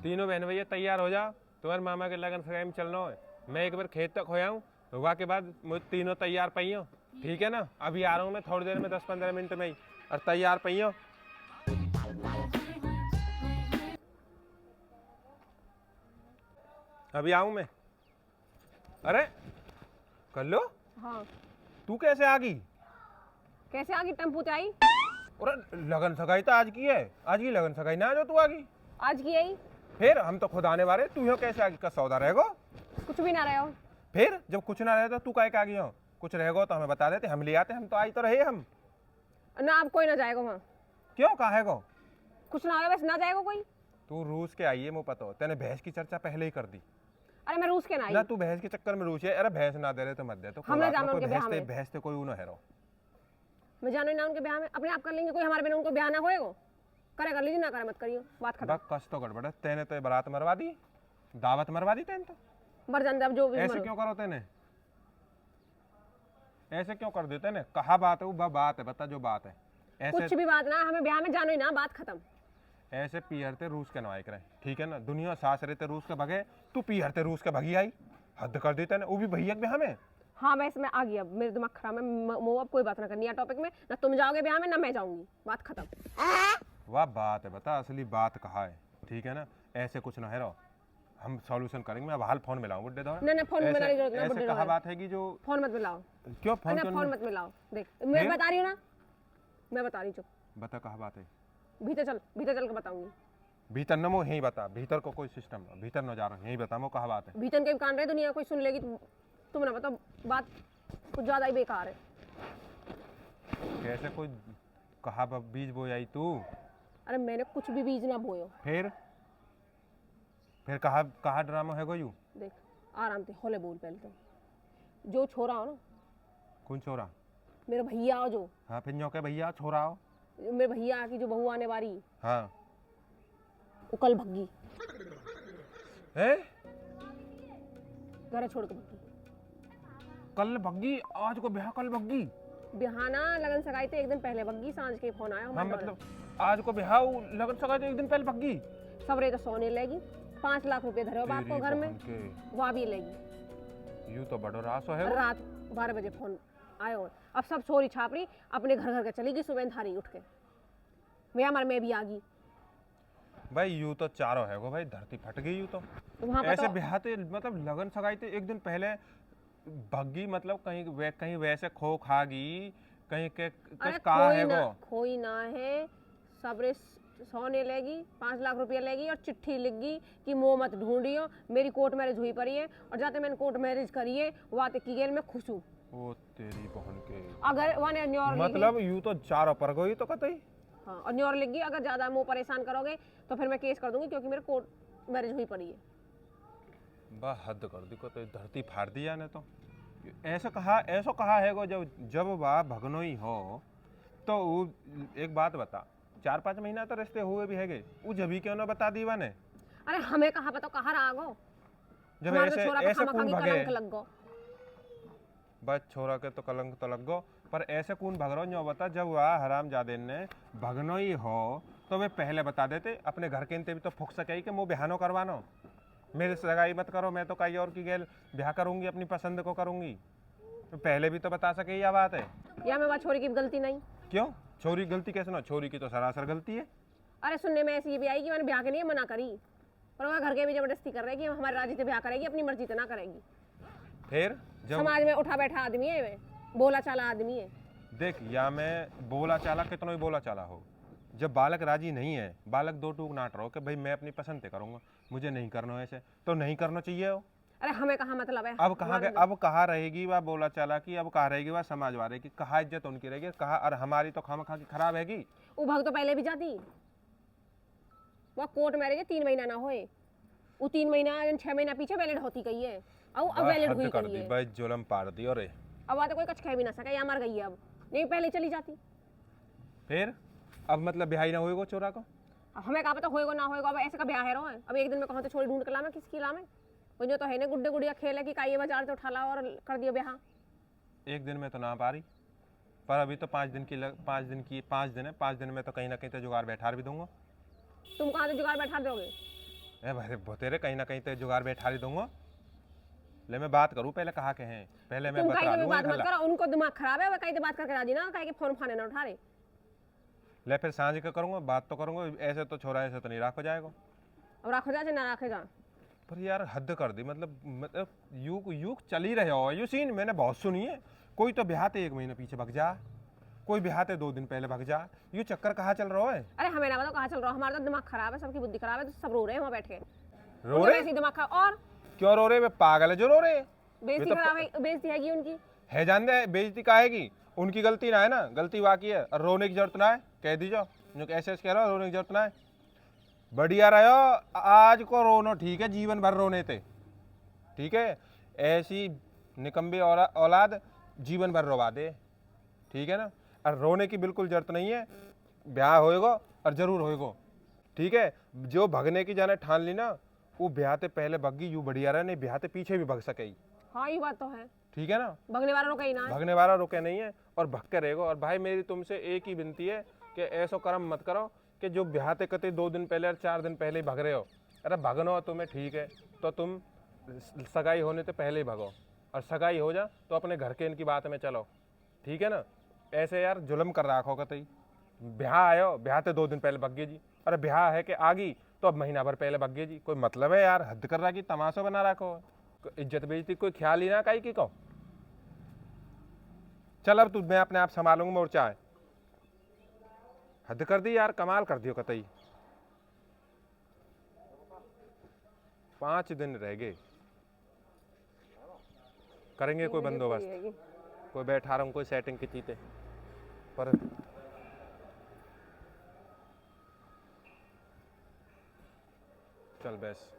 तीनों बहन भैया तैयार हो जाओ, तुम्हारे मामा के लगन सगाई में चलना है। मैं एक बार खेत तक होया हूँ, हुआ के बाद मुझे तीनों तैयार पई हो, ठीक है ना। अभी आ रहा हूँ मैं थोड़ी देर में, 10-15 मिनट में ही, और तैयार पई हो। अभी आऊँ मैं। अरे कर लो। हाँ। तू कैसे आ गई? कैसे आ गई? टेम्पू से आई। अरे लगन सगाई तो आज की है, आज की लगन सगाई ना जो तू आ गई। आज की आई। फिर हम तो खुद आने वाले, तू यहाँ कैसे आ गई? का सौदा रहेगो? कुछ भी ना रहे हो। फिर जब कुछ ना रहे तो तू काहे के आ गई हो? कुछ रहेगो तो हमें बता देते, हम ले आते, हम तो आई तो रहे हम। ना अब कोई ना जाएगा वहाँ। क्यों काहेगो? कुछ ना होगा, बस ना जाएगा कोई। तू रूस के आई है, मुझे पता हो। तेने भैंस की चर्चा पहले ही कर दी। अरे मैं रूस के ना आई। ना तू भैंस के चक्कर में रूस है। अरे भैंस ना दे रहे तो मत दे, तो हम ना जाना उनके ब्याह में। भैंस तो कोई उन्हें हेरो। मैं जानो ही ना उनके ब्याह में, अपने आप कर लेंगे। कोई हमारे बिना उनको ब्याह ना होएगा। करे कर लीजिए, ना करे मत करियो, बात खत्म। बस कस तो गड़बड़ है। तेने तो बारात मरवा दी, दावत मरवा दी तेने तो। मर जान अब जो भी ऐसे क्यों करो तेने? ऐसे क्यों कर देते ने? कहा बात है वो बात है, बता जो बात है। कुछ ऐसे भी बात ना, हमें ब्याह में जानो ही ना, बात खत्म। ऐसे पीहरते रूस के नवाई करे, ठीक है ना। दुनिया सास रहते रूस के भगे, तू पीहरते रूस के भगी आई। हद कर देते ने, वो भी भैया के ब्याह में। हाँ वैसे मैं आ गई, अब मेरे दिमाग खराब है। अब कोई बात ना करनी है टॉपिक में। ना तुम जाओगे ब्याह में ना मैं जाऊंगी, बात खत्म। वाह बात है, बता असली बात कहा है, ठीक है ना। ऐसे कुछ ना है रो, हम सॉल्यूशन करेंगे। मैं अब हाल फोन मिलाऊं बुड्ढे दौड़। ना फोन मिलाने की जरूरत ऐसे कहा बात है कि जो फोन मत मिलाओ। क्यों फोन फोन मत मिलाओ। देख मैं बता रही हूँ ना, मैं बता रही हूँ। बता कहा बात है। भीतर चल के बताऊंगी। भीतर न मो यही बता, भीतर को कोई सिस्टम ना, भीतर न जा रहा यही बता मो कहा बात है। भीतर के कान रहे दुनिया कोई सुन लेगी। तुम ना बताओ, बात कुछ ज्यादा ही बेकार है। कैसे कोई कहा बीज बोई आई तू? अरे मैंने कुछ भी बीज ना बोयो। फिर कहा ड्रामा है यू? देख आराम से होले बोल पहले तो। जो छोरा हो ना। कौन छोरा? मेरे भैया हो जो। हाँ फिर न्यों के भैया छोरा हो? मेरे भैया की जो बहू आने वाली। हाँ वो कल भग्गी है, घर छोड़ के भग्गी। कल भग्गी? आज को ब्याह कल भग्गी? बिहाना लगन सगाई थे एक दिन पहले भग्गी। सांझ के फोन आया हाँ हमारे। मतलब आज को ब्याह लगन सगाई तो एक दिन पहले भग्गी। सबरे तो सोने लेगी। 5 लाख रुपए धरे हो बाप को घर में, वहाँ भी लेगी। यू तो बड़ो रासो है। रात 12 बजे फोन आयो। अब सब छोरी छापरी अपने घर के चली गई। सुबह धारी उठ के मैं भी आ गई। भाई यू तो चारों है गो भाई, धरती फट गई। यू तो ऐसे ब्याह तो मतलब लगन सगाई तो एक दिन पहले भग्गी, मतलब कहीं वैसे खो खा गई कहीं के कहा है गो। खोई ना है। सबरे सोने लेगी, 5 लाख रुपया लेगी और चिट्ठी लिख गई कि मोह मत ढूंढियो, मेरी कोर्ट मैरिज हुई पड़ी है। और जाते मैंने कोर्ट मैरिज करी है, वाते की गेल में खुश हूँ। ओ तेरी बहन के, अगर वाने न्योर मतलब यू तो चारों पर गई तो कतई। हाँ और न्योर लिख गई, अगर ज्यादा मुंह परेशान करोगे तो फिर मैं केस कर दूंगी, क्योंकि मेरे कोर्ट मैरिज हुई पड़ी है। बस हद कर दी को तो, धरती फाड़ दिया ने तो। ऐसा कहा है गो, जब वाह भगनो ही हो तो एक बात बता, 4-5 महीना तो रिश्ते हुए भी हैगे, वो जभी क्यों ना बता दी ने? अरे हमें कहा पता कहाँ रहा गो, जब ऐसे कौन भगे? लग गो। बस छोरा के तो कलंक तो लग गो, पर ऐसे कौन भग रहा हो बता। जब वह हरामजादे ने भगनो ही हो तो वे पहले बता देते। अपने घर के इंते भी तो फुक सके कि मुँह बिहानो करवानो, मेरे सगाई मत करो, मैं तो कहीं और की गेल ब्याह करूंगी, अपनी पसंद को करूंगी। तो पहले भी तो बता सके, यह बात है। या मैं छोरी की गलती नहीं? क्यों छोरी गलती कैसे ना? छोरी की तो सरासर गलती है। अरे सुनने में ऐसी भी आई कि मैंने ब्याह के लिए मना करी, पर वह घर के भी जबरदस्ती कर रहे कि हमारे राजी से ब्याह करेगी, अपनी मर्जी से ना करेगी। फिर जब समाज में उठा बैठा आदमी है, बोला चाला आदमी है। देख, या मैं बोला चाला कितना ही बोला चाला हो, जब बालक राजी नहीं है, बालक दो टूक नाट रहो कि भाई मैं अपनी पसंद से करूंगा, मुझे नहीं करना ऐसे, तो नहीं करना चाहिए हो। अरे हमें कहाँ मतलब है? अब कहाँ रहेगी वह बोला चाला की? अब कहाँ रहेगी वह समाज वाले की? कहाँ इज्जत उनकी रहेगी? कहाँ? और हमारी तो खामा खा की खराब हैगी। वो भाग तो पहले भी जाती, वह कोर्ट मैरिज 3 महीना ना होए, वो 3 महीना 6 महीना पीछे वैलिड होती गई है। अब वैलिड हुई गई है। भाई जुल्म पार दी। और अब तो कोई कुछ कह भी ना सका, या मर गई है। अब नहीं पहले चली जाती। फिर अब मतलब ब्याह ना होएगा चोरा को? हमें कहा पता होएगा ना होएगा। अब ऐसे का ब्याह है रो है। अब एक दिन में कहा तो छोड़ी ढूंढ के लामे, किसकी लामे? वो जो तो है ना गुड्डे गुड़िया खेल है कि काई बाजार से उठा ला और कर दियो ब्याह। एक दिन में तो ना पा रही, पर अभी तो 5 दिन है, 5 दिन में तो कहीं ना कहीं तो जुगाड़ बैठा भी दूंगा। तुम कहाँ से जुगाड़ बैठा दोगे? ए भाई तेरे कहीं ना कहीं ते जुगाड़ बैठा ही दूंगा। ले मैं बात करूं पहले, कहाँ के हैं पहले मैं तुम बता कहीं भी लूं बात एक मत हल्ला। करो, उनको दिमाग खराब है, वो कहीं से बात करके राजी ना, कहीं के फोन फाने ना उठा रहे। ले फिर सांझ का करूंगा, बात तो करूंगा, ऐसे तो छोरा ऐसे तो नहीं रखा जाएगा। अब रखो जा चाहे ना रखे जा। पर यार हद कर दी, मतलब युग युग चल ही रहे हो। ये सीन मैंने बहुत सुनी है। कोई तो ब्याहते 1 महीने पीछे भग जा, कोई ब्याहते 2 दिन पहले भग जा। ये चक्कर कहाँ चल रहा है? अरे हमें ना बताओ कहाँ चल रहा है, हमारा तो दिमाग खराब है, सबकी बुद्धि खराब है, तो सब रो रहे हैं वहाँ बैठ के। रो उनका रहे? वैसे ही दिमाग खराब, और क्यों रो रहे? वे पागल है जो रो रहे? बेइज्जती खराब है, बेइज्जती हैगी उनकी। है जान दे बेइज्जती काहेगी, उनकी गलती ना है ना, गलती वाकई है। और रोने की जरूरत ना है, कह दीजो जो ऐसे कह रहा हो, रोने की जरूरत ना है। बढ़िया रहो, आज को रोनो ठीक है, जीवन भर रोने थे ठीक है। ऐसी निकम्बी औलाद जीवन भर रोवा दे, ठीक है ना। और रोने की बिल्कुल जरूरत नहीं है, ब्याह होएगा और जरूर होएगा, ठीक है। जो भगने की जाने ठान ली ना, वो ब्याह ते पहले भगी यूं बढ़िया रहे, नहीं ब्याह ते पीछे भी भग सके, हाँ ये बात तो है, ठीक है ना। भगने वाला कहीं ना है। भगने वाला रुके नहीं है और भग के रहेगा। और भाई मेरी तुमसे एक ही विनती है कि ऐसा कर्म मत करो कि जो ब्याह ते कते 2 दिन पहले और 4 दिन पहले ही भग रहे हो। अरे भगनो हो तुम्हें ठीक है, तो तुम सगाई होने से पहले ही भगो, और सगाई हो जा तो अपने घर के इनकी बात में चलो, ठीक है ना। ऐसे यार जुल्म कर रखो कतई। ब्याह आयो, ब्याह ते 2 दिन पहले भग गए जी। अरे ब्याह है कि आगी तो अब महीना भर पहले भग गए जी। कोई मतलब है यार, हद कर रहा कि तमाशा बना रखो। इज्जत बेइज्जती कोई ख्याल ही ना काई की को। चल अब तू, मैं अपने आप संभालूंगा मोर्चा है। हद कर दी यार, कमाल कर दियो कतई। 5 दिन रह गए, करेंगे कोई बंदोबस्त, कोई बैठा रहा हूँ, कोई सेटिंग की चीते पर। चल बस।